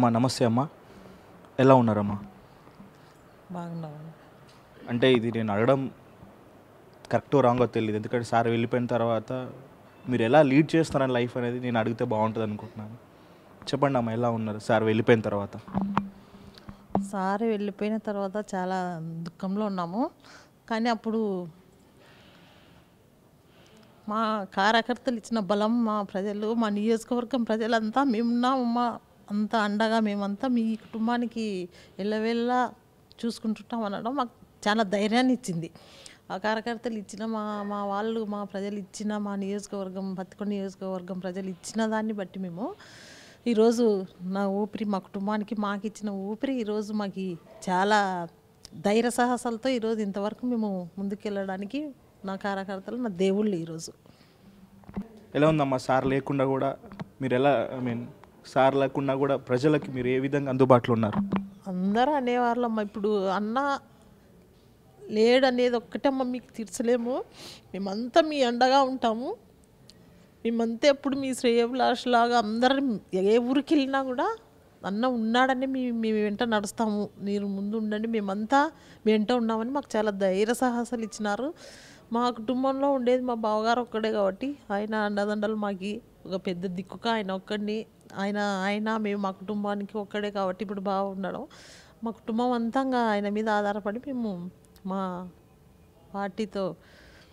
అమ్మ నమస్తే అమ్మ, ఎలా ఉన్నారమ్మా? బాగున్నాము. అంటే ఇది నేను అడగడం కరెక్టో రాంగో తెలియదు, ఎందుకంటే సార్ వెళ్ళిపోయిన తర్వాత మీరు ఎలా లీడ్ చేస్తున్నారని లైఫ్ అనేది నేను అడిగితే బాగుంటుంది అనుకుంటున్నాను. చెప్పండి అమ్మ, ఎలా ఉన్నారు సార్ వెళ్ళిపోయిన తర్వాత? సార్ వెళ్ళిపోయిన తర్వాత చాలా దుఃఖంలో ఉన్నాము. కానీ అప్పుడు మా కార్యకర్తలు ఇచ్చిన బలం, మా ప్రజలు, మా నియోజకవర్గం ప్రజలంతా మేమున్నాము, మా అంత అండగా మేమంతా మీ కుటుంబానికి ఎల్లవేళలా చూసుకుంటుంటాం అనడం మాకు చాలా ధైర్యాన్ని ఇచ్చింది. ఆ కార్యకర్తలు ఇచ్చిన మా మా వాళ్ళు మా ప్రజలు ఇచ్చిన మా నియోజకవర్గం పత్తికొండ నియోజకవర్గం ప్రజలు ఇచ్చిన దాన్ని బట్టి మేము ఈరోజు నా ఊపిరి మా కుటుంబానికి మాకు ఇచ్చిన ఊపిరి ఈరోజు మాకు చాలా ధైర్య సాహసాలతో ఈరోజు ఇంతవరకు మేము ముందుకెళ్ళడానికి నా కార్యకర్తలు నా దేవుళ్ళు. ఈరోజు ఎలా ఉందమ్మా సార్ లేకుండా కూడా మీరు ఎలా, సార్ లేకుండా కూడా ప్రజలకి మీరు ఏ విధంగా అందుబాటులో ఉన్నారు? అందరూ అనేవాళ్ళమ్మ, ఇప్పుడు అన్న లేడనేది ఒక్కటమ్మ మీకు తీర్చలేము, మేమంతా మీ అండగా ఉంటాము, మేమంతా ఎప్పుడు మీ శ్రేయభిలాషలాగా అందరం ఏ ఊరికి వెళ్ళినా కూడా అన్న ఉన్నాడని మీ వెంట నడుస్తాము, మీరు ముందు ఉండండి, మేమంతా మీ వెంట ఉన్నామని మాకు చాలా ధైర్య సాహసాలు ఇచ్చినారు. మా కుటుంబంలో ఉండేది మా బావగారు ఒక్కడే కాబట్టి ఆయన అండదండలు మాకు ఒక పెద్ద దిక్కుగా ఆయన ఒక్కడిని, ఆయన మేము మా కుటుంబానికి ఒక్కడే కాబట్టి ఇప్పుడు బాగుండడం, మా కుటుంబం అంతా ఆయన మీద ఆధారపడి మేము మా పార్టీతో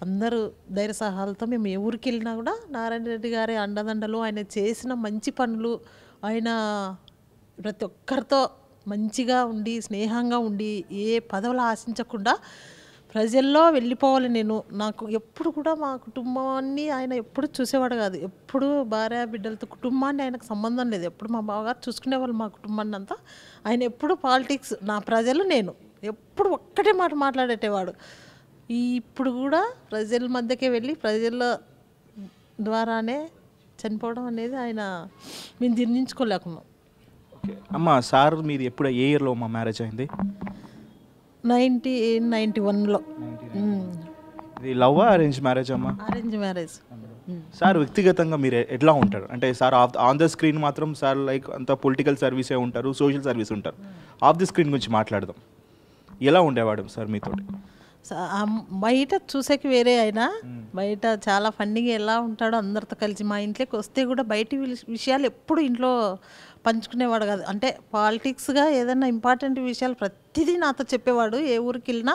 అందరూ ధైర్య సహాయాలతో మేము ఏ ఊరికి వెళ్ళినా కూడా నారాయణ రెడ్డి గారి అండదండలు, ఆయన చేసిన మంచి పనులు, ఆయన ప్రతి ఒక్కరితో మంచిగా ఉండి స్నేహంగా ఉండి ఏ పదవులు ఆశించకుండా ప్రజల్లో వెళ్ళిపోవాలి. నాకు ఎప్పుడు కూడా మా కుటుంబాన్ని ఆయన ఎప్పుడు చూసేవాడు కాదు, ఎప్పుడు భార్య బిడ్డలతో కుటుంబాన్ని ఆయనకు సంబంధం లేదు, ఎప్పుడు మా బావగారు చూసుకునేవాళ్ళు మా కుటుంబాన్ని అంతా. ఆయన ఎప్పుడు పాలిటిక్స్, నా ప్రజలు నేను ఎప్పుడు ఒక్కటే మాట మాట్లాడేటవాడు. ఇప్పుడు కూడా ప్రజల మధ్యకే వెళ్ళి ప్రజల ద్వారానే చనిపోవడం అనేది ఆయన మేము జీర్ణించుకోలేకున్నాం. ఓకే అమ్మ, సార్ మీది ఎప్పుడు ఏ ఇయర్లో మా మ్యారేజ్ అయింది? 1991లో. ఇది లవ్ అరేంజ్ మ్యారేజ్ అమ్మా? Arrange marriage. సార్ వ్యక్తిగతంగా మీరు ఎట్లా ఉంటారు? అంటే సార్ ఆన్ ద స్క్రీన్ మాత్రం సార్ లైక్ అంత పొలిటికల్ సర్వీసే ఉంటారు, సోషల్ సర్వీస్ ఉంటారు. ఆఫ్ ది స్క్రీన్ గురించి మాట్లాడదాం, ఎలా ఉండేవాడు సార్ మీతోటి? బయట చూసేకి వేరే, అయినా బయట చాలా ఫన్నీగా ఎలా ఉంటాడో అందరితో కలిసి. మా ఇంట్లోకి వస్తే కూడా బయట విషయాలు ఎప్పుడు ఇంట్లో పంచుకునేవాడు కాదు, అంటే పాలిటిక్స్గా ఏదైనా ఇంపార్టెంట్ విషయాలు ప్రతిదీ నాతో చెప్పేవాడు. ఏ ఊరికి వెళ్ళినా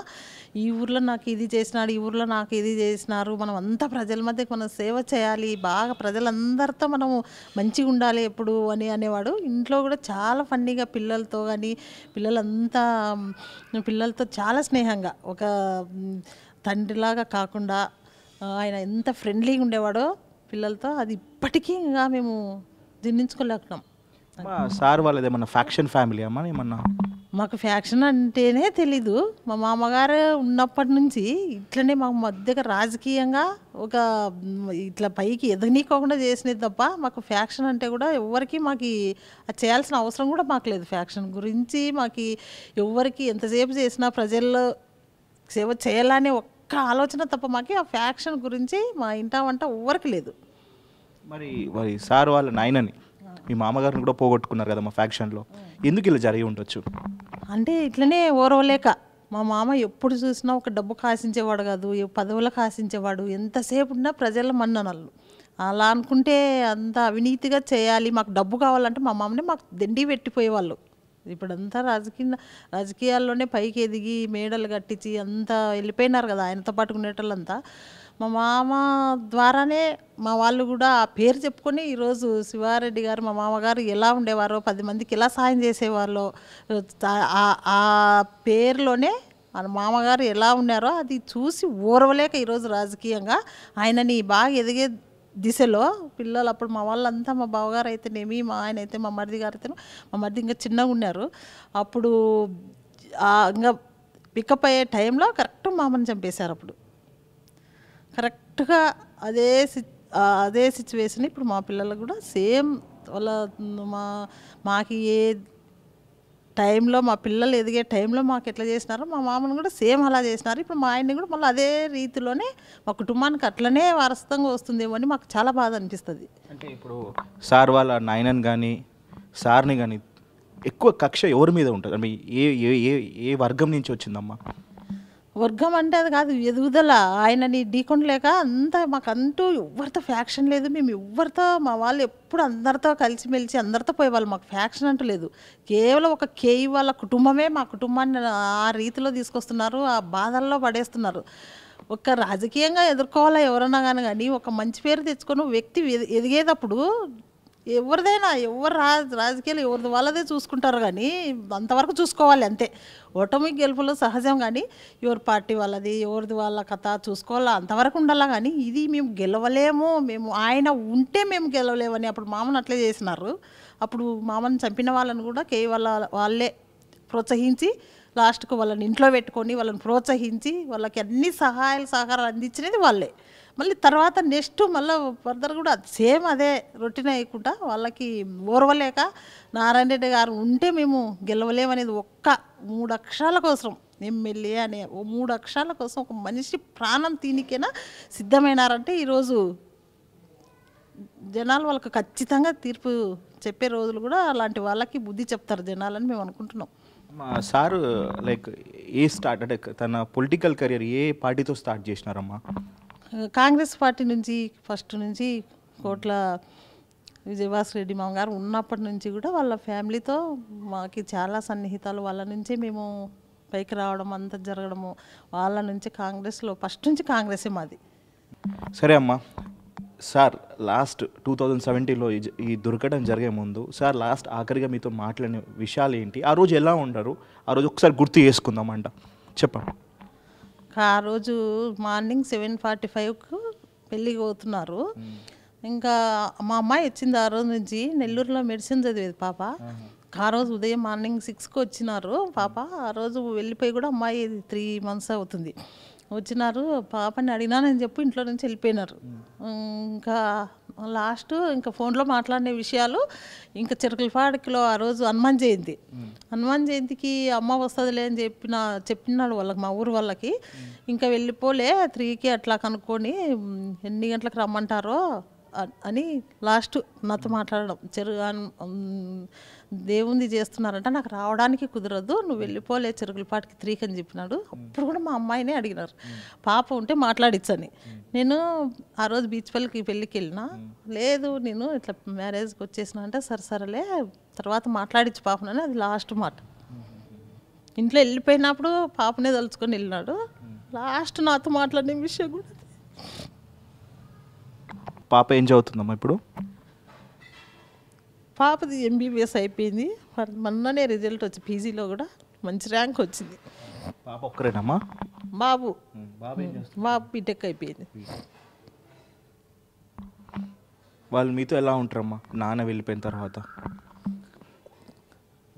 ఈ ఊర్లో నాకు ఇది చేసినాడు, ఈ ఊర్లో నాకు ఇది చేసినారు, మనం అంతా ప్రజల మధ్య మనం సేవ చేయాలి, బాగా ప్రజలందరితో మనము మంచిగా ఉండాలి ఎప్పుడు అని అనేవాడు. ఇంట్లో కూడా చాలా ఫన్నీగా పిల్లలతో కానీ పిల్లలతో చాలా స్నేహంగా, ఒక తండ్రిలాగా కాకుండా ఆయన ఎంత ఫ్రెండ్లీగా ఉండేవాడో పిల్లలతో, అది ఇప్పటికీ ఇంకా మేము జీర్ణించుకోలేకున్నాం. సార్ వాళ్ళది ఏమన్నా ఫ్యాక్షన్ ఫ్యామిలీ అమ్మా ఏమన్నా? మాకు ఫ్యాక్షన్ అంటేనే తెలీదు. మా మామగారు ఉన్నప్పటి నుంచి ఇట్లనే మాకు మధ్యగా రాజకీయంగా ఒక ఇట్లా పైకి ఎదగనీకోకుండా చేసినది తప్ప మాకు ఫ్యాక్షన్ అంటే కూడా ఎవరికి మాకు అది చేయాల్సిన అవసరం కూడా మాకు లేదు. ఫ్యాక్షన్ గురించి మాకు ఎవరికి ఎంతసేపు చేసినా ప్రజల్లో సేవ చేయాలనే ఒక్క ఆలోచన తప్ప మాకు ఆ ఫ్యాక్షన్ గురించి మా ఇంట వంట ఎవరికి లేదు. మరి సార్ వాళ్ళ నాయనని మీ మామగారిని కూడా పోగొట్టుకున్నారు కదా మా ఫ్యాక్షన్లో, ఎందుకు ఇలా జరిగి ఉండొచ్చు? అంటే ఇట్లనే ఓరవలేక, మా మామ ఎప్పుడు చూసినా ఒక డబ్బు కాసించేవాడు కాదు, పదవులకు ఆశించేవాడు, ఎంతసేపు ఉన్నా ప్రజల మన్ననలు. అలా అనుకుంటే అంత అవినీతిగా చేయాలి, మాకు డబ్బు కావాలంటే మా మామనే మాకు దండి పెట్టిపోయేవాళ్ళు. ఇప్పుడంతా రాజకీయాల్లోనే పైకి ఎదిగి మేడలు కట్టించి అంతా వెళ్ళిపోయినారు కదా ఆయనతో పాటు ఉండేటోళ్ళంతా. మా మామ ద్వారానే మా వాళ్ళు కూడా ఆ పేరు చెప్పుకొని ఈరోజు శివారెడ్డి గారు మా మామగారు ఎలా ఉండేవారో, 10 మందికి ఎలా సాయం చేసేవాళ్ళో, ఆ పేరులోనే మన మామగారు ఎలా ఉన్నారో అది చూసి ఓర్వలేక ఈరోజు రాజకీయంగా ఆయనని బాగా ఎదిగే దిశలో పిల్లలు, అప్పుడు మా వాళ్ళంతా మా బావగారు అయితేనేమి, మా ఆయన అయితే మా మరిది గారు అయితే, మా మరిది ఇంకా చిన్నగా ఉన్నారు, అప్పుడు ఇంకా పికప్ అయ్యే టైంలో కరెక్ట్ మామని చంపేశారు. అప్పుడు కరెక్ట్గా అదే సిచ్యువేషన్ ఇప్పుడు మా పిల్లలు కూడా సేమ్ వాళ్ళ మాకు ఏ టైంలో మా పిల్లలు ఎదిగే టైంలో మాకు ఎట్లా చేసినారో మా మామను కూడా సేమ్ అలా చేసినారు. ఇప్పుడు మా ఆయన్ని కూడా మళ్ళీ అదే రీతిలోనే మా కుటుంబానికి అట్లనే వారసత్వంగా వస్తుందేమో అని మాకు చాలా బాధ అనిపిస్తుంది. అంటే ఇప్పుడు సార్ వాళ్ళ నాయనని కానీ సార్ని కానీ ఎక్కువ కక్ష ఎవరి మీద ఉంటుంది? మీ ఏ ఏ ఏ ఏ వర్గం నుంచి వచ్చిందమ్మా? వర్గం అంటే అది కాదు, ఎదుగుదల. ఆయనని ఢీకొనలేక అంతా మాకంటూ ఎవ్వరితో ఫ్యాక్షన్ లేదు. మేము ఎవ్వరితో, మా వాళ్ళు ఎప్పుడు అందరితో కలిసిమెలిసి అందరితో పోయేవాళ్ళు. మాకు ఫ్యాక్షన్ అంటూ లేదు. కేవలం ఒక కేయి వాళ్ళ కుటుంబమే మా కుటుంబాన్ని ఆ రీతిలో తీసుకొస్తున్నారు, ఆ బాధల్లో పడేస్తున్నారు. ఒక రాజకీయంగా ఎదుర్కోవాలా ఎవరన్నా కానీ ఒక మంచి పేరు తెచ్చుకొని వ్యక్తి ఎదిగేటప్పుడు ఎవరిదైనా ఎవరు రాజకీయాలు ఎవరిది వాళ్ళదే చూసుకుంటారు, కానీ అంతవరకు చూసుకోవాలి అంతే. ఓటమి గెలుపులు సహజం, కానీ ఎవరి పార్టీ వాళ్ళది ఎవరిది వాళ్ళ కథ చూసుకోవాలా, అంతవరకు ఉండాలా. కానీ ఇది మేము గెలవలేము, మేము ఆయన ఉంటే మేము గెలవలేమని అప్పుడు మామను అట్లే చేసినారు. అప్పుడు మామని చంపిన వాళ్ళని కూడా వాళ్ళే ప్రోత్సహించి లాస్ట్కు వాళ్ళని ఇంట్లో పెట్టుకొని వాళ్ళని ప్రోత్సహించి వాళ్ళకి అన్ని సహకారాలు అందించినది వాళ్ళే. మళ్ళీ తర్వాత నెక్స్ట్ మళ్ళీ ఫర్దర్ కూడా సేమ్ అదే రొటీన్ అయ్యకుండా వాళ్ళకి ఓర్వలేక నారాయణ రెడ్డి గారు ఉంటే మేము గెలవలేమనేది ఒక్క 3 అక్షరాల కోసం, ఎమ్మెల్యే అనే 3 అక్షరాల కోసం ఒక మనిషి ప్రాణం తీనికైనా సిద్ధమైనారంటే ఈరోజు జనాలు వాళ్ళకు ఖచ్చితంగా తీర్పు చెప్పే రోజులు కూడా అలాంటి వాళ్ళకి బుద్ధి చెప్తారు జనాలని మేము అనుకుంటున్నాం. మా సారు లైక్ అంటే తన పొలిటికల్ కెరియర్ ఏ పార్టీతో స్టార్ట్ చేసినారమ్మా? కాంగ్రెస్ పార్టీ నుంచి ఫస్ట్ నుంచి కోట్ల విజయవాసరెడ్డి మామ గారు ఉన్నప్పటి నుంచి కూడా వాళ్ళ ఫ్యామిలీతో మాకు చాలా సన్నిహితాలు. వాళ్ళ నుంచే మేము పైకి రావడం అంతా జరగడము. వాళ్ళ నుంచి కాంగ్రెస్లో ఫస్ట్ నుంచి కాంగ్రెసే మాది. సరే అమ్మా, సార్ లాస్ట్ 2017లో ఈ దుర్ఘటన జరిగే ముందు సార్ లాస్ట్ ఆఖరిగా మీతో మాట్లాడిన విషయాలు ఏంటి? ఆ రోజు ఎలా ఉంటారు? ఆ రోజు ఒకసారి గుర్తు చేసుకుందామంట, చెప్పండి. ఆ రోజు మార్నింగ్ 7:45కు పెళ్ళికి పోతున్నారు. ఇంకా మా అమ్మాయి వచ్చింది ఆ రోజు నుంచి. నెల్లూరులో మెడిసిన్ చదివేది పాప. ఆ రోజు ఉదయం మార్నింగ్ 6కు వచ్చినారు పాప. ఆ రోజు వెళ్ళిపోయి కూడా అమ్మాయి 3 months అవుతుంది. వచ్చినారు, పాపని అడిగినానని చెప్పి ఇంట్లో నుంచి వెళ్ళిపోయినారు. ఇంకా లాస్ట్ ఇంకా ఫోన్లో మాట్లాడిన విషయాలు ఇంకా చిరకలపాడికిలో ఆ రోజు హనుమాన్ జయంతికి అమ్మ వస్తుందిలే అని చెప్పినాడు వాళ్ళకి, మా ఊరు వాళ్ళకి. ఇంకా వెళ్ళిపోలే 3కి అట్లా కనుక్కొని ఎన్ని గంటలకు రమ్మంటారో అని లాస్ట్ నాతో మాట్లాడడం. దేవుంది చేస్తున్నారంట, నాకు రావడానికి కుదరదు, నువ్వు వెళ్ళిపోలే చెరుగులపాటికి 3కి అని చెప్పినాడు. అప్పుడు కూడా మా అమ్మాయినే అడిగినారు పాప ఉంటే మాట్లాడించని. నేను ఆ రోజు బీచ్పల్లికి పెళ్ళికి వెళ్ళినా, లేదు నేను ఇట్లా మ్యారేజ్కి వచ్చేసిన అంటే సరేలే తర్వాత మాట్లాడించు పాపనని, అది లాస్ట్ మాట. ఇంట్లో వెళ్ళిపోయినప్పుడు పాపనే తలుచుకొని వెళ్ళినాడు. లాస్ట్ నాతో మాట్లాడిన విషయం కూడా. పాప ఏం చదువుతుందమ్మా ఇప్పుడు? పాపది MBBS అయిపోయింది. మొన్ననే రిజల్ట్ వచ్చి పీజీలో కూడా మంచి ర్యాంక్ వచ్చింది. పాప ఒక్కరేనమ్మా? బాబు బీటెక్ అయిపోయింది. వాళ్ళు మీతో ఎలా ఉంటారమ్మా నాన్న వెళ్ళిపోయిన తర్వాత?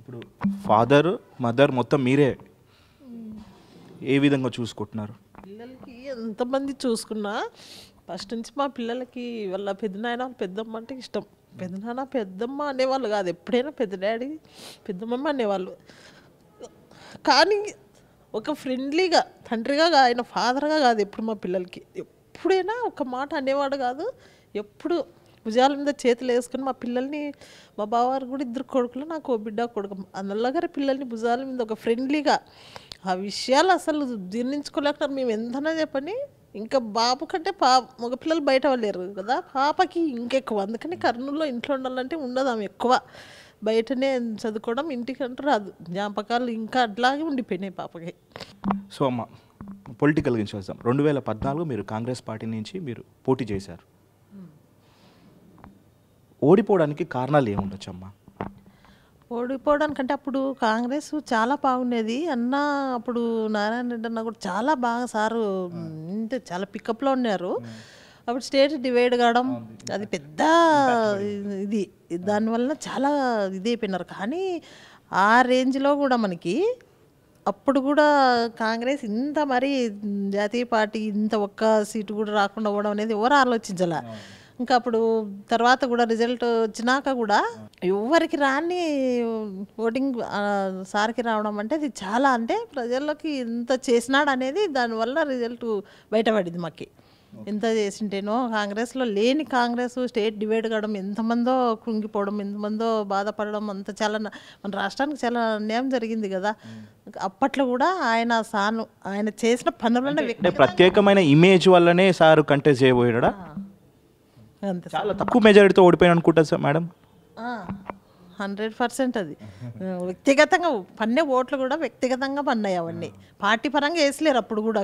ఇప్పుడు ఫాదర్ మదర్ మొత్తం మీరే ఏ విధంగా చూసుకుంటున్నారు? పిల్లలకి ఎంతమంది చూసుకున్నా ఫస్ట్ నుంచి మా పిల్లలకి వాళ్ళ పెద్దనాయన పెద్దమ్మ అంటే ఇష్టం. పెద్దనాన్న పెద్దమ్మ అనేవాళ్ళు కాదు, ఎప్పుడైనా పెద్ద డాడీ పెద్దమ్మ అనేవాళ్ళు. కానీ ఒక ఫ్రెండ్లీగా తండ్రిగా ఆయన ఫాదర్గా కాదు ఎప్పుడు మా పిల్లలకి. ఎప్పుడైనా ఒక మాట అనేవాడు కాదు. ఎప్పుడు భుజాల మీద చేతులు వేసుకొని మా పిల్లల్ని, మా బావగారు కూడా 2 కొడుకులు, నాకు ఓ బిడ్డ కొడుకు, నల్లగారి పిల్లల్ని భుజాల మీద ఒక ఫ్రెండ్లీగా, ఆ విషయాలు అసలు జీర్ణించుకోలేక మేము ఎంతనా చెప్పని. ఇంకా బాబు కంటే మగపిల్లలు బయట వాళ్ళేరు కదా, పాపకి ఇంకెక్కువ. అందుకని కర్నూలులో ఇంట్లో ఉండాలంటే ఉండదు ఆమె ఎక్కువ. బయటనే చదువుకోవడం, ఇంటికంటూ రాదు. జ్ఞాపకాలు ఇంకా అట్లాగే ఉండిపోయినాయి పాపకి. సో అమ్మ, పొలిటికల్ గురించి వస్తాం. 2014 మీరు కాంగ్రెస్ పార్టీ నుంచి మీరు పోటీ చేశారు. ఓడిపోవడానికి కారణాలు ఏముండొచ్చు అమ్మా? ఓడిపోవడానికంటే అప్పుడు కాంగ్రెస్ చాలా బాగుండేది అన్న. అప్పుడు నారాయణ రెడ్డి అన్న కూడా చాలా బాగా సారు అంటే చాలా పికప్లో ఉన్నారు. అప్పుడు స్టేట్ డివైడ్ కావడం అది పెద్ద ఇది, దానివల్ల చాలా ఇది అయిపోయినారు. కానీ ఆ రేంజ్లో కూడా మనకి అప్పుడు కూడా కాంగ్రెస్ ఇంత మరి జాతీయ పార్టీ ఇంత ఒక్క సీటు కూడా రాకుండా పోవడం అనేది ఎవరు ఆలోచించాల. ఇంకా అప్పుడు తర్వాత కూడా రిజల్ట్ వచ్చినాక కూడా ఎవరికి రాని ఓటింగ్ సార్కి రావడం అంటే అది చాలా, అంటే ప్రజలకి ఇంత చేసినాడు అనేది దానివల్ల రిజల్ట్ బయటపడింది మాకు. ఎంత చేసింటేనో కాంగ్రెస్లో లేని కాంగ్రెస్ స్టేట్ డివైడ్ కావడం, ఎంతమందో కృంగిపోవడం, ఎంతమందో బాధపడడం, అంత చాలా మన రాష్ట్రానికి చాలా అన్యాయం జరిగింది కదా. అప్పట్లో కూడా ఆయన చేసిన పనులనే అంటే ప్రత్యేకమైన ఇమేజ్ వల్లనే సార్ కంటెస్ట్ చేయబోయాడా? అంతే చాలా తక్కువ మెజారిటీతో ఓడిపోయాను అనుకుంటా సార్ మేడం. 100% అది వ్యక్తిగతంగా పన్నే ఓట్లు కూడా వ్యక్తిగతంగా పన్నాయి. అవన్నీ పార్టీ పరంగా వేసలేరు అప్పుడు కూడా.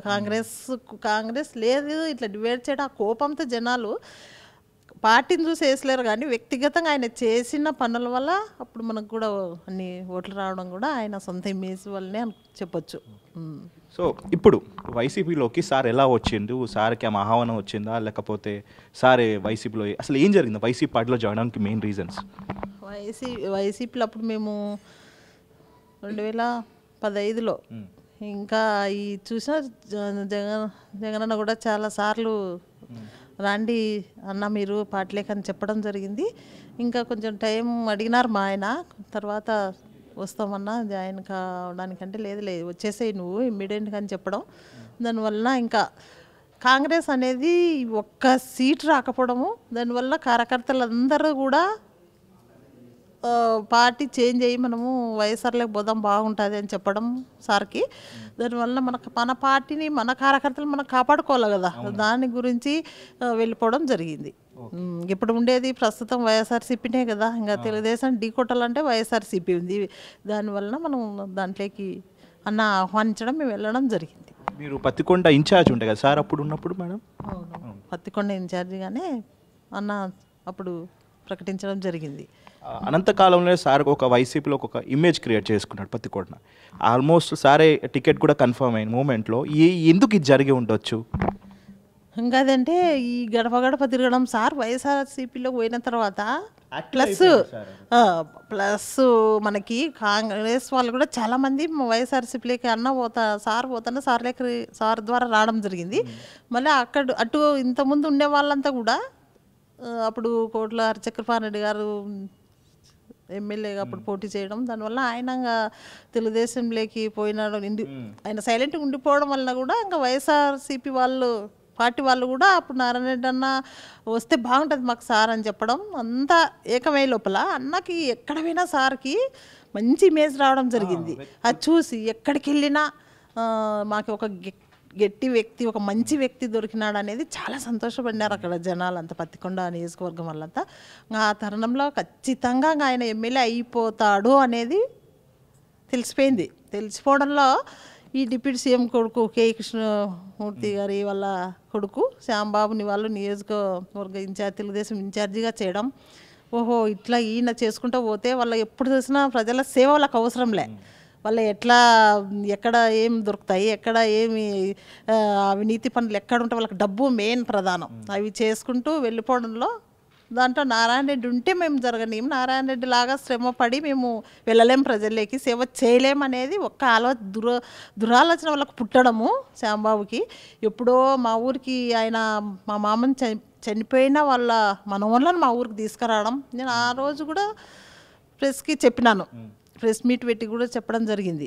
కాంగ్రెస్ లేదు ఇట్లా డివైడ్ చేయడం, ఆ కోపంతో జనాలు పార్టీని చూసి వేసలేరు, కానీ వ్యక్తిగతంగా ఆయన చేసిన పనుల వల్ల అప్పుడు మనకు కూడా అన్ని ఓట్లు రావడం కూడా ఆయన సొంత ఇమేజ్ వల్లనే చెప్పొచ్చు. సో ఇప్పుడు వైసీపీలోకి సార్ ఎలా వచ్చిండు? సార్కి ఆ ఆహ్వానం వచ్చిందా, లేకపోతే సార్ వైసీపీలో అసలు ఏం జరిగింది? వైసీపీ పార్టీలో జాయిన్ అవడానికి మెయిన్ రీజన్స్? వైసీపీలో అప్పుడు మేము 2015లో ఇంకా ఈ చూసిన జగనన్న కూడా చాలా సార్లు రాండి అన్న మీరు పార్టీలోకి అని చెప్పడం జరిగింది. ఇంకా కొంచెం టైం అడిగినారు మా ఆయన, తర్వాత వస్తామన్నా జాయిన్ కావడానికంటే లేదు వచ్చేసేయి నువ్వు ఇమ్మీడియట్గా అని చెప్పడం. దానివల్ల ఇంకా కాంగ్రెస్ అనేది ఒక్క సీట్ రాకపోవడము, దానివల్ల కార్యకర్తలందరూ కూడా పార్టీ చేంజ్ అయ్యి మనము వైఎస్ఆర్లోకి పోదాం బాగుంటుంది అని చెప్పడం సార్కి. దానివల్ల మన పార్టీని మన కార్యకర్తలు మనం కాపాడుకోవాలి కదా, దాని గురించి వెళ్ళిపోవడం జరిగింది. ఇప్పుడు ఉండేది ప్రస్తుతం వైఎస్ఆర్సీపీనే కదా, ఇంకా తెలుగుదేశం ఢీ కొట్టాలంటే వైఎస్ఆర్సీపీ ఉంది. దానివల్ల మనం దాంట్లోకి ఆహ్వానించడం మేము వెళ్ళడం జరిగింది. మీరు పత్తికొండ ఇన్ఛార్జ్ ఉండే కదా సార్ అప్పుడు ఉన్నప్పుడు మేడం? అవును, పత్తికొండ ఇన్ఛార్జిగానే అప్పుడు ప్రకటించడం జరిగింది. అనంతకాలంలో సార్ ఒక వైసీపీలో ఒక ఇమేజ్ క్రియేట్ చేసుకున్నాడు పత్తికొండ. ఆల్మోస్ట్ సారే టికెట్ కూడా కన్ఫర్మ్ అయిన మూమెంట్లో ఎందుకు ఇది జరిగి ఉండొచ్చు? ఇంకా అదంటే ఈ గడప గడప తిరగడం సార్ వైఎస్ఆర్సీపీలోకి పోయిన తర్వాత ప్లస్ మనకి కాంగ్రెస్ వాళ్ళు కూడా చాలామంది వైఎస్ఆర్సీపీలోకి సార్ పోతానే సార్ ద్వారా రావడం జరిగింది. మళ్ళీ అటు ఇంతకుముందు ఉండే వాళ్ళంతా కూడా అప్పుడు కోట్ల హరిచక్రపాణి గారు ఎమ్మెల్యేగా అప్పుడు పోటీ చేయడం, దానివల్ల ఆయన తెలుగుదేశంలోకి పోయినాడు. ఆయన సైలెంట్గా ఉండిపోవడం వల్ల కూడా ఇంకా వైఎస్ఆర్సీపీ పార్టీ వాళ్ళు కూడా అప్పుడు నారాయణ రెడ్డి అన్న వస్తే బాగుంటుంది మాకు సార్ అని చెప్పడం, అంతా ఏకమయ్యే లోపల అన్నకి ఎక్కడ పోయినా సార్కి మంచి ఇమేజ్ రావడం జరిగింది. అది చూసి ఎక్కడికి వెళ్ళినా మాకు ఒక గట్టి వ్యక్తి, ఒక మంచి వ్యక్తి దొరికినాడు అనేది చాలా సంతోషపడినారు అక్కడ జనాలు అంతా, పత్తికొండ నియోజకవర్గం వాళ్ళంతా. ఆ తరుణంలో ఖచ్చితంగా ఆయన ఎమ్మెల్యే అయిపోతాడు అనేది తెలిసిపోయింది. తెలిసిపోవడంలో ఈ డిప్యూటీ సీఎం కొడుకు కే కృష్ణమూర్తి గారి వాళ్ళ కొడుకు శ్యాంబాబుని వాళ్ళు నియోజకవర్గ తెలుగుదేశం ఇన్ఛార్జిగా చేయడం, ఓహో ఇట్లా ఈయన చేసుకుంటూ పోతే వాళ్ళ ఎప్పుడు చూసినా ప్రజల సేవ వాళ్ళకి అవసరంలే, వాళ్ళ ఎక్కడ ఏం దొరుకుతాయి, ఎక్కడ ఏమి అవినీతి పనులు ఎక్కడ ఉంటే వాళ్ళకి డబ్బు మెయిన్ ప్రధానం, అవి చేసుకుంటూ వెళ్ళిపోవడంలో దాంట్లో నారాయణ రెడ్డి ఉంటే మేము జరగలేము, నారాయణ రెడ్డి లాగా శ్రమ పడి మేము వెళ్ళలేం, ప్రజల్లోకి సేవ చేయలేమనేది ఒక్క దురాలోచన వాళ్ళకి పుట్టడము శ్యాంబాబుకి. ఎప్పుడో మా ఊరికి ఆయన మా మామని చనిపోయిన వాళ్ళ మనవళ్ళని మా ఊరికి తీసుకురావడం, నేను ఆ రోజు కూడా ప్రెస్కి చెప్పినాను, ప్రెస్ మీట్ పెట్టి కూడా చెప్పడం జరిగింది.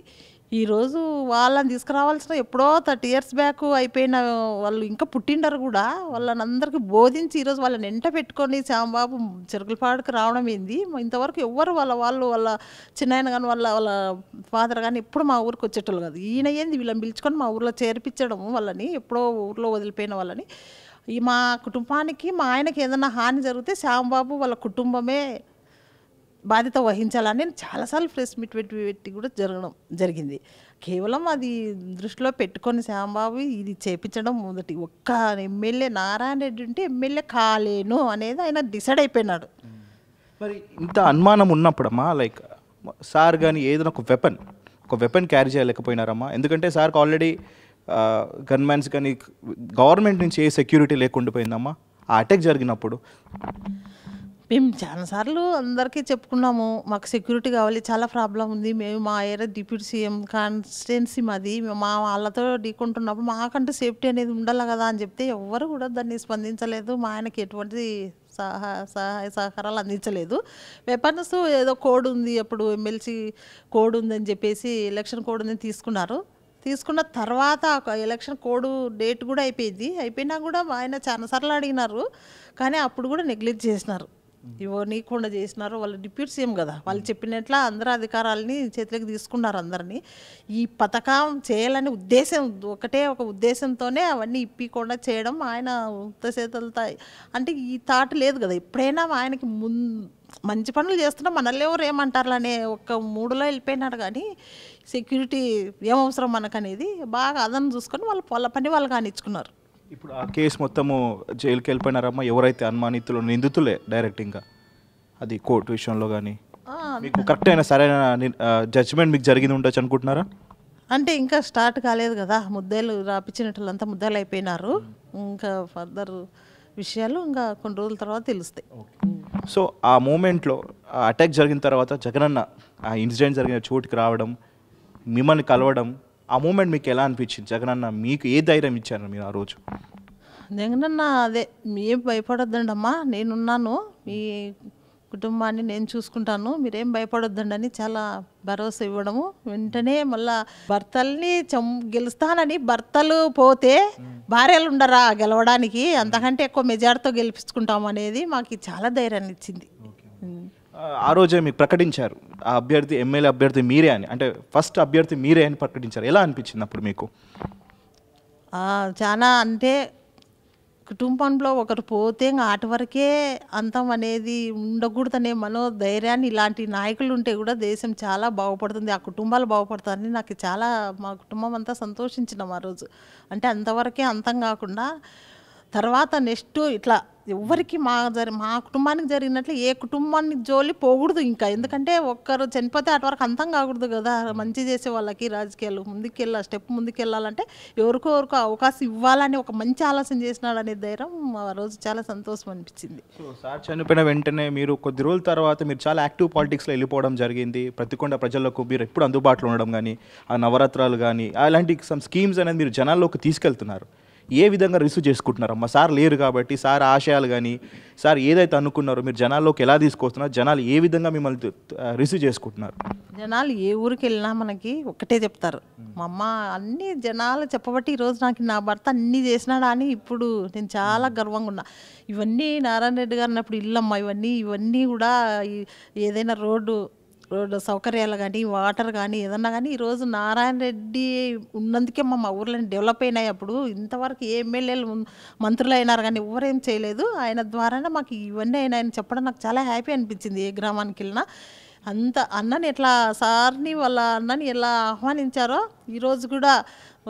ఈరోజు వాళ్ళని తీసుకురావాల్సిన ఎప్పుడో 30 years బ్యాక్ అయిపోయిన వాళ్ళు ఇంకా పుట్టిండరు కూడా, వాళ్ళని అందరికీ బోధించి ఈరోజు వాళ్ళని ఎంట పెట్టుకొని శ్యాంబాబు చెరుకులపాడుకు రావడం ఏంది. ఇంతవరకు ఎవ్వరు వాళ్ళ చిన్నాయన కానీ వాళ్ళ ఫాదర్ కానీ ఎప్పుడు మా ఊరికి వచ్చేటోళ్ళు కాదు. ఈయన ఏంది వీళ్ళని పిలుచుకొని మా ఊర్లో చేర్పించడం, వాళ్ళని ఎప్పుడో ఊర్లో వదిలిపోయిన వాళ్ళని. మా కుటుంబానికి మా ఆయనకి ఏదైనా హాని జరిగితే శ్యాంబాబు వాళ్ళ కుటుంబమే బాధ్యత వహించాలని నేను చాలాసార్లు ప్రెస్ మీట్ పెట్టి కూడా జరిగింది. కేవలం అది దృష్టిలో పెట్టుకొని శ్యాంబాబు ఇది చేపించడం మొదటి ఒక్క ఎమ్మెల్యే నారాయణ రెడ్డి ఉంటే ఎమ్మెల్యే కాలేను అనేది ఆయన డిసైడ్ అయిపోయినాడు. మరి ఇంత అనుమానం ఉన్నప్పుడమ్మా లైక్ సార్ కానీ ఏదైనా ఒక వెపన్ క్యారీ చేయలేకపోయినారమ్మా? ఎందుకంటే సార్కి ఆల్రెడీ గన్మ్యాన్స్ కానీ గవర్నమెంట్ నుంచి ఏ సెక్యూరిటీ లేకుండా పోయిందమ్మా ఆ అటాక్ జరిగినప్పుడు. మేము చాలాసార్లు అందరికీ చెప్పుకున్నాము, మాకు సెక్యూరిటీ కావాలి, చాలా ప్రాబ్లం ఉంది, మేము మా ఏరియా డిప్యూటీ సీఎం కాన్స్టిట్యున్సీ మాది, మా వాళ్ళతో ఢీకుంటున్నప్పుడు మాకంటూ సేఫ్టీ అనేది ఉండాలి కదా అని చెప్తే ఎవ్వరు కూడా దాన్ని స్పందించలేదు. మా ఆయనకి ఎటువంటి సహాయ సహకారాలు అందించలేదు. వెపన్స్ ఏదో కోడ్ ఉంది, అప్పుడు ఎమ్మెల్సీ కోడ్ ఉందని చెప్పేసి ఎలక్షన్ కోడ్ ఉందని తీసుకున్న తర్వాత ఒక ఎలక్షన్ కోడ్ డేట్ కూడా అయిపోయింది. అయిపోయినా కూడా ఆయన చాలాసార్లు అడిగినారు, కానీ అప్పుడు కూడా నెగ్లెక్ట్ చేసినారు. ఇవో నీకుండా చేసినారు. వాళ్ళు డిప్యూటీ సీఎం కదా, వాళ్ళు చెప్పినట్ల అందరూ అధికారాలని చేతిలోకి తీసుకున్నారు అందరినీ. ఈ పథకం చేయాలని ఉద్దేశం, ఒకటే ఒక ఉద్దేశంతోనే అవన్నీ ఇప్పకుండా చేయడం ఆయన ఉత్తసేతలతో. అంటే ఈ థాట్ లేదు కదా, ఎప్పుడైనా ఆయనకి మంచి పనులు చేస్తున్నా మనల్ని ఎవరు ఏమంటారు అనే ఒక మూడులో వెళ్ళిపోయినాడు. కానీ సెక్యూరిటీ ఏమవసరం మనకనేది బాగా అదను చూసుకొని వాళ్ళ పని వాళ్ళు కానిచ్చుకున్నారు. ఇప్పుడు ఆ కేసు మొత్తము జైలుకి వెళ్ళిపోయినారమ్మా ఎవరైతే అనుమానితులు నిందితులే డైరెక్ట్, ఇంకా అది కోర్టు విషయంలో కానీ మీకు కరెక్ట్ అయిన సరైన జడ్జిమెంట్ మీకు జరిగింది ఉండొచ్చు అనుకుంటున్నారా? అంటే ఇంకా స్టార్ట్ కాలేదు కదా, ముద్దేలు రాపించినట్లంతా ముద్దేలు అయిపోయినారు. ఇంకా ఫర్దర్ విషయాలు ఇంకా కొన్ని రోజుల తర్వాత తెలుస్తాయి. సో ఆ మూమెంట్లో అటాక్ జరిగిన తర్వాత జగనన్న ఆ ఇన్సిడెంట్ జరిగిన చోటుకి రావడం, మిమ్మల్ని కలవడం, ఆ మూమెంట్ మీకు ఎలా అనిపించింది? జగనన్న మీకు ఏ ధైర్యం ఇచ్చారు మీరు ఆ రోజు? జగనన్న అదే, ఏం భయపడొద్దండి అమ్మా, నేనున్నాను, మీ కుటుంబాన్ని నేను చూసుకుంటాను, మీరేం భయపడొద్దండి అని చాలా భరోసా ఇవ్వడము. వెంటనే మళ్ళా భర్తల్ని గెలుస్తానని, భర్తలు పోతే భార్యలు ఉండరా గెలవడానికి, అంతకంటే ఎక్కువ మెజార్టీతో గెలిపించుకుంటాం అనేది మాకు చాలా ధైర్యాన్ని ఇచ్చింది. ఆ రోజే మీకు ప్రకటించారు ఆ అభ్యర్థి, ఎమ్మెల్యే అభ్యర్థి మీరే అని, అంటే ఫస్ట్ అభ్యర్థి మీరే అని ప్రకటించారు. ఎలా అనిపించింది అప్పుడు మీకు? చాలా అంటే కుటుంబంలో ఒకరు పోతే ఆటి వరకే అంతం అనేది ఉండకూడదనే మనోధైర్యాన్ని ఇలాంటి నాయకులు ఉంటే కూడా దేశం చాలా బాగుపడుతుంది, ఆ కుటుంబాలు బాగుపడతారని నాకు చాలా, మా కుటుంబం అంతా సంతోషించినాం ఆ రోజు. అంటే అంతవరకే అంతం కాకుండా తర్వాత నెక్స్ట్ ఇట్లా ఎవరికి మా కుటుంబానికి జరిగినట్లు ఏ కుటుంబానికి జోలి పోకూడదు ఇంకా. ఎందుకంటే ఒక్కరు చనిపోతే అటు వరకు అంతం కాకూడదు కదా, మంచి చేసే వాళ్ళకి రాజకీయాలు స్టెప్ ముందుకెళ్ళాలంటే ఎవరికో అవకాశం ఇవ్వాలని ఒక మంచి ఆలోచన చేసినాడు అనే ధైర్యం ఆ రోజు చాలా సంతోషం అనిపించింది. సో సార్ చనిపోయిన వెంటనే మీరు కొద్ది రోజుల తర్వాత మీరు చాలా యాక్టివ్ పాలిటిక్స్లో వెళ్ళిపోవడం జరిగింది. ప్రతికొండ ప్రజలకు మీరు ఎప్పుడు అందుబాటులో ఉండడం కానీ, ఆ నవరాత్రాలు కానీ అలాంటి సమ్ స్కీమ్స్ అనేది మీరు జనాల్లోకి తీసుకెళ్తున్నారు. ఏ విధంగా రిసీవ్ చేసుకుంటున్నారమ్మా? సార్ లేరు కాబట్టి సార్ ఆశయాలు కానీ, సార్ ఏదైతే అనుకున్నారో మీరు జనాల్లోకి ఎలా తీసుకొస్తున్నారు, జనాలు ఏ విధంగా మిమ్మల్ని రిసీవ్ చేసుకుంటున్నారు? జనాలు ఏ ఊరికి వెళ్ళినా మనకి ఒక్కటే చెప్తారు, మా అమ్మ అన్ని జనాలు చెప్పబట్టి ఈరోజు నాకు నా భర్త అన్నీ చేసినాడా అని ఇప్పుడు నేను చాలా గర్వంగా ఉన్నా. ఇవన్నీ నారాయణ రెడ్డి గారు అన్నప్పుడు ఇల్లమ్మ, ఇవన్నీ కూడా ఏదైనా రోడ్డు సౌకర్యాలు కానీ, వాటర్ కానీ, ఏదన్నా కానీ ఈరోజు నారాయణ రెడ్డి ఉన్నందుకే మా ఊర్లో డెవలప్ అయినాయి. అప్పుడు ఇంతవరకు ఏ ఎమ్మెల్యేలు మంత్రులు అయినారు కానీ ఎవరేం చేయలేదు, ఆయన ద్వారానే మాకు ఇవన్నీ అయినాయని చెప్పడం నాకు చాలా హ్యాపీ అనిపించింది. ఏ గ్రామానికి వెళ్ళినా అంత అన్నని ఎట్లా సార్ని వాళ్ళ అన్నని ఎలా ఆహ్వానించారో ఈరోజు కూడా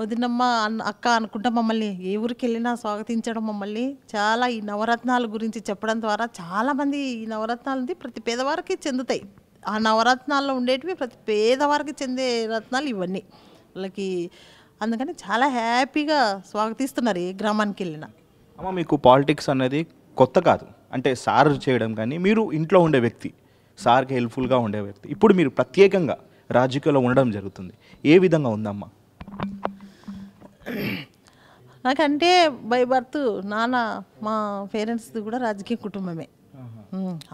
వదినమ్మ అక్క అనుకుంటా మమ్మల్ని ఏ ఊరికి వెళ్ళినా స్వాగతించడం, మమ్మల్ని చాలా ఈ నవరత్నాల గురించి చెప్పడం ద్వారా చాలామంది ఈ నవరత్నాలది ప్రతి పేదవారికి చెందుతాయి. ఆ నవరత్నాల్లో ఉండేటివి ప్రతి పేదవారికి చెందే రత్నాలు ఇవన్నీ వాళ్ళకి. అందుకని చాలా హ్యాపీగా స్వాగతిస్తున్నారు ఏ గ్రామానికి వెళ్ళినా. అమ్మ మీకు పాలిటిక్స్ అనేది కొత్త కాదు, అంటే సార్ చేయడం కానీ మీరు ఇంట్లో ఉండే వ్యక్తి, సార్కి హెల్ప్ఫుల్గా ఉండే వ్యక్తి, ఇప్పుడు మీరు ప్రత్యేకంగా రాజకీయాల్లో ఉండడం జరుగుతుంది. ఏ విధంగా ఉందమ్మా? నాకంటే బై బర్త్ నాన్న మా పేరెంట్స్ది కూడా రాజకీయ కుటుంబమే.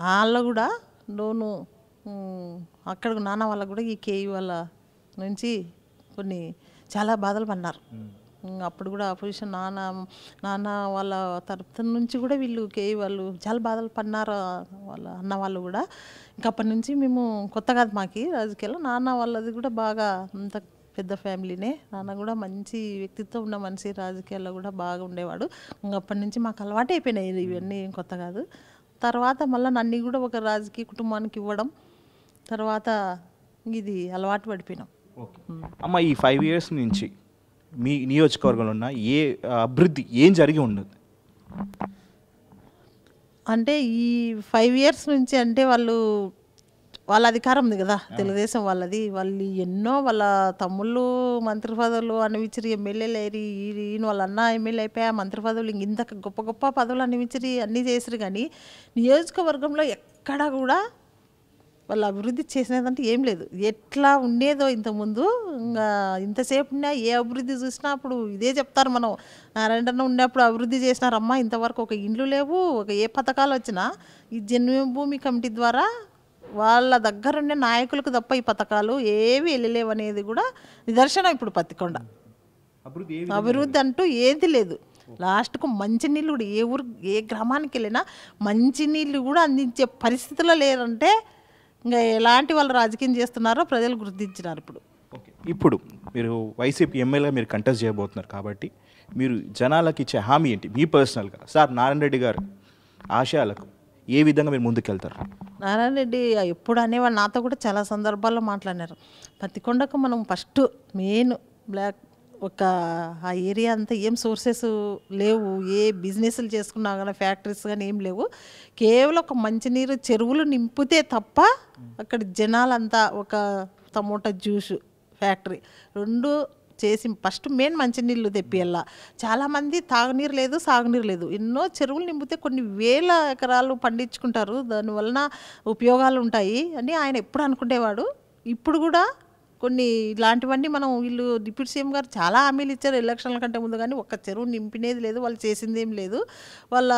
వాళ్ళు కూడా లోను అక్కడ నాన్న వాళ్ళకు కూడా ఈ కేఈ వాళ్ళ నుంచి కొన్ని చాలా బాధలు పన్నారు. అప్పుడు కూడా అపోజిషన్ నాన్న వాళ్ళ తరఫు నుంచి కూడా వీళ్ళు కేఈ వాళ్ళు చాలా బాధలు పన్నారు, వాళ్ళ అన్న వాళ్ళు కూడా. ఇంకా అప్పటి నుంచి మేము కొత్త కాదు మాకి రాజకీయాల్లో. నాన్న వాళ్ళది కూడా బాగా అంత పెద్ద ఫ్యామిలీనే. నాన్న కూడా మంచి వ్యక్తిత్వం ఉన్న మనిషి, రాజకీయాల్లో కూడా బాగా ఉండేవాడు. ఇంకా అప్పటి నుంచి మాకు అలవాటు అయిపోయినాయి, ఇవన్నీ కొత్త కాదు. తర్వాత మళ్ళీ నన్ను కూడా ఒక రాజకీయ కుటుంబానికి ఇవ్వడం, తర్వాత ఇది అలవాటు పడిపోయినాం. అమ్మ ఈ 5 years నుంచి మీ నియోజకవర్గంలో ఉన్న ఏ అభివృద్ధి ఏం జరిగి ఉండదు? అంటే ఈ 5 years నుంచి అంటే వాళ్ళ అధికారం ఉంది కదా తెలుగుదేశం వాళ్ళది. వాళ్ళు ఎన్నో వాళ్ళ తమ్ముళ్ళు మంత్రి పదవులు అనిపించరు, ఎమ్మెల్యేలు అయ్యి, ఈయన వాళ్ళ అన్న ఎమ్మెల్యే అయిపోయా మంత్రి పదవులు, ఇంత గొప్ప గొప్ప పదవులు అనిపించరు, అన్నీ చేసారు. కానీ నియోజకవర్గంలో ఎక్కడా కూడా వాళ్ళు అభివృద్ధి చేసినదంటే ఏం లేదు. ఎట్లా ఉండేదో ఇంతకుముందు, ఇంకా ఇంతసేపు ఉన్నా ఏ అభివృద్ధి చూసినా అప్పుడు ఇదే చెప్తారు. మనం నారాయణ ఉన్నప్పుడు అభివృద్ధి చేసినారమ్మా, ఇంతవరకు ఒక ఇండ్లు లేవు, ఒక ఏ పథకాలు వచ్చినా ఈ జన్మభూమి కమిటీ ద్వారా వాళ్ళ దగ్గరుండే నాయకులకు తప్ప ఈ పథకాలు ఏవి వెళ్ళలేవు అనేది కూడా నిదర్శనం ఇప్పుడు పత్తికొండ. అభివృద్ధి అంటూ ఏది లేదు. లాస్ట్కు మంచినీళ్ళు కూడా ఏ ఊరు ఏ గ్రామానికి వెళ్ళినా మంచినీళ్ళు కూడా అందించే పరిస్థితిలో లేరంటే ఇంకా ఎలాంటి వాళ్ళు రాజకీయం చేస్తున్నారో ప్రజలు గుర్తించినారు ఇప్పుడు. ఇప్పుడు మీరు వైసీపీ ఎమ్మెల్యేగా మీరు కంటెస్ట్ చేయబోతున్నారు కాబట్టి మీరు జనాలకు ఇచ్చే హామీ ఏంటి? మీ పర్సనల్గా సార్ నారాయణ రెడ్డి గారు ఆశయాలకు ఏ విధంగా మీరు ముందుకెళ్తారు? నారాయణ రెడ్డి ఎప్పుడు అనేవాళ్ళు, నాతో కూడా చాలా సందర్భాల్లో మాట్లాడినారు. పత్తికొండకు మనం ఫస్ట్ మెయిన్ బ్లాక్ ఒక ఆ ఏరియా అంతా ఏం సోర్సెస్ లేవు, ఏ బిజినెస్లు చేసుకున్నా కానీ ఫ్యాక్టరీస్ కానీ ఏం లేవు. కేవలం ఒక మంచినీరు చెరువులు నింపితే తప్ప అక్కడ జనాలంతా ఒక టమోటా జ్యూస్ ఫ్యాక్టరీ 2 చేసి ఫస్ట్ మెయిన్ మంచినీళ్ళు తెప్పియాల. చాలామంది తాగునీరు లేదు, సాగునీరు లేదు. ఎన్నో చెరువులు నింపితే కొన్ని వేల ఎకరాలు పండించుకుంటారు, దానివలన ఉపయోగాలు ఉంటాయి అని ఆయన ఎప్పుడు అనుకునేవాడు. ఇప్పుడు కూడా కొన్ని ఇలాంటివన్నీ మనం వీళ్ళు డిప్యూటీ సీఎం గారు చాలా హామీలు ఇచ్చారు ఎలక్షన్ల కంటే ముందు, కానీ ఒక్క చెరువు నింపినేది లేదు, వాళ్ళు చేసింది ఏం లేదు. వాళ్ళ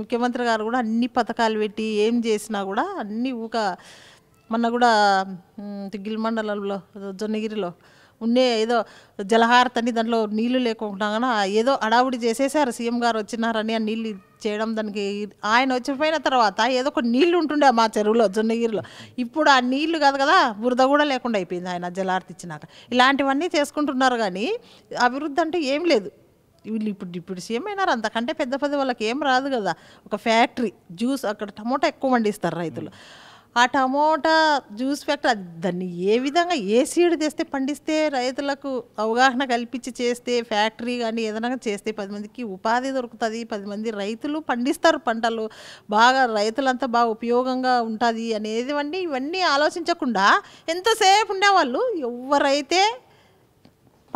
ముఖ్యమంత్రి గారు కూడా అన్ని పథకాలు పెట్టి ఏం చేసినా కూడా అన్నీ మొన్న కూడా తిగ్గిల్ మండలంలో జొన్నగిరిలో ఉండే ఏదో జలహారతని దాంట్లో నీళ్లు లేకుండా ఏదో అడావుడి చేసేసారు. సీఎం గారు వచ్చినారని ఆ నీళ్ళు చేయడం, దానికి ఆయన వచ్చిపోయిన తర్వాత ఏదో ఒక నీళ్లు ఉంటుండే మా చెరువులో జొన్నగిరిలో. ఇప్పుడు ఆ నీళ్లు కాదు కదా, బురద కూడా లేకుండా అయిపోయింది ఆయన జలహారతి ఇచ్చినాక. ఇలాంటివన్నీ చేసుకుంటున్నారు కానీ అభివృద్ధి అంటే ఏం లేదు. వీళ్ళు ఇప్పుడు సీఎం అయినారు, అంతకంటే పెద్ద వాళ్ళకి ఏం రాదు కదా. ఒక ఫ్యాక్టరీ జ్యూస్, అక్కడ టమోటా ఎక్కువ పండిస్తారు రైతులు. ఆ టమోటా జ్యూస్ ఫ్యాక్టరీ దాన్ని ఏ విధంగా ఏ సీడ్ తెస్తే పండిస్తే రైతులకు అవగాహన కల్పించి చేస్తే ఫ్యాక్టరీ కానీ ఏదైనా చేస్తే 10 మందికి ఉపాధి దొరుకుతుంది. 10 మంది రైతులు పండిస్తారు పంటలు, బాగా రైతులంతా బాగా ఉపయోగంగా ఉంటుంది అనేది ఇవన్నీ ఆలోచించకుండా ఎంతసేపు ఉండేవాళ్ళు. ఎవరైతే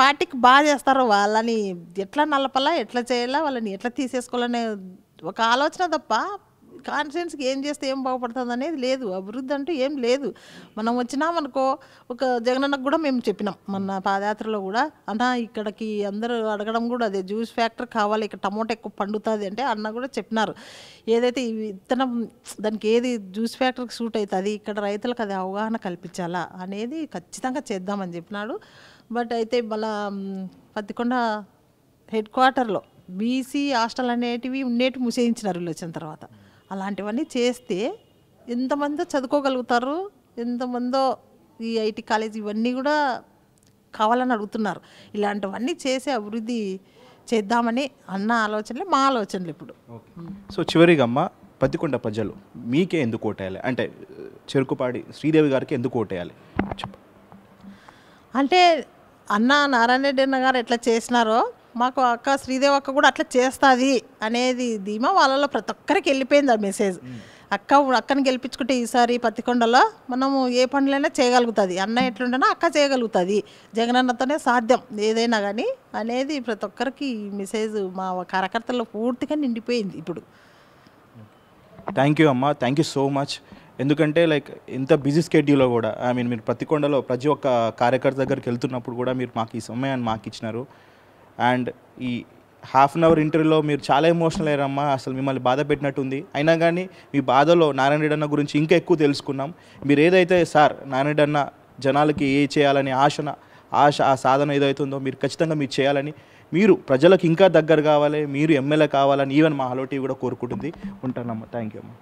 పార్టీకి బాగా చేస్తారో వాళ్ళని ఎట్లా నలపాలా, ఎట్లా చేయాలా, వాళ్ళని ఎట్లా తీసేసుకోవాలనే ఒక ఆలోచన తప్ప కాన్స్టిట్యున్సీకి ఏం చేస్తే ఏం బాగుపడుతుంది అనేది లేదు. అభివృద్ధి అంటూ ఏం లేదు. మనం వచ్చినామనుకో, ఒక జగనన్నకు కూడా మేము చెప్పినాం మన పాదయాత్రలో కూడా, అన్న ఇక్కడికి అందరూ అడగడం కూడా అదే, జ్యూస్ ఫ్యాక్టరీ కావాలి, ఇక్కడ టమోటా ఎక్కువ పండుతుంది అంటే అన్న కూడా చెప్పినారు. ఏదైతే ఈ విత్తనం దానికి ఏది జ్యూస్ ఫ్యాక్టరీకి సూట్ అవుతుంది, ఇక్కడ రైతులకు అది అవగాహన కల్పించాలా అనేది ఖచ్చితంగా చేద్దామని చెప్పినాడు. బట్ అయితే మళ్ళా పత్తికొండ హెడ్ క్వార్టర్లో బీసీ హాస్టల్ అనేటివి ఉండేటివి మూసేయించినారు వీళ్ళు వచ్చిన తర్వాత. అలాంటివన్నీ చేస్తే ఎంతమందో చదువుకోగలుగుతారు, ఎంతమందో ఈ ఐటీ కాలేజ్ ఇవన్నీ కూడా కావాలని అడుగుతున్నారు. ఇలాంటివన్నీ చేసి అభివృద్ధి చేద్దామని అన్న ఆలోచనలే మా ఆలోచనలు ఇప్పుడు. సో చివరిగా అమ్మ, పత్తికొండ ప్రజలు మీకే ఎందుకు ఓటేయాలి, అంటే చెరుకుపాడి శ్రీదేవి గారికి ఎందుకు ఓటేయాలి చెప్పు. అంటే అన్న నారాయణ రెడ్డి అన్న గారు ఎట్లా చేసినారో మాకు అక్క శ్రీదేవి అక్క కూడా అట్లా చేస్తుంది అనేది ధీమా వాళ్ళలో ప్రతి ఒక్కరికి వెళ్ళిపోయింది ఆ మెసేజ్. అక్కని గెలిపించుకుంటే ఈసారి పత్తికొండలో మనము ఏ పనులైనా చేయగలుగుతుంది, అన్న ఎట్లుండనా అక్క చేయగలుగుతుంది, జగనన్నతోనే సాధ్యం ఏదైనా కానీ అనేది ప్రతి ఒక్కరికి ఈ మెసేజ్ మా కార్యకర్తల్లో పూర్తిగా నిండిపోయింది ఇప్పుడు. థ్యాంక్ యూ అమ్మ, థ్యాంక్ యూ సో మచ్. ఎందుకంటే లైక్ ఇంత బిజీ స్కెడ్యూల్లో కూడా మీరు పత్తికొండలో ప్రతి ఒక్క కార్యకర్త దగ్గరికి వెళ్తున్నప్పుడు కూడా మీరు మాకు ఈ సమయాన్ని మాకు ఇచ్చినారు. అండ్ ఈ ½ అన్ అవర్ ఇంటర్వ్యూలో మీరు చాలా ఎమోషనల్ అయ్యారమ్మా, అసలు మిమ్మల్ని బాధ పెట్టినట్టుంది. అయినా కానీ మీ బాధలో నారాయణ రెడ్డి అన్న గురించి ఇంకా ఎక్కువ తెలుసుకున్నాం. మీరు ఏదైతే సార్ నారాయణ రెడ్డి అన్న జనాలకి ఏ చేయాలని ఆ సాధన ఏదైతుందో మీరు ఖచ్చితంగా మీరు చేయాలని, మీరు ప్రజలకు ఇంకా దగ్గర కావాలి, మీరు ఎమ్మెల్యే కావాలని ఈవెన్ మా హలో టీవీ కూడా కోరుకుంటుంది. ఉంటానమ్మా. థ్యాంక్ యూ అమ్మా.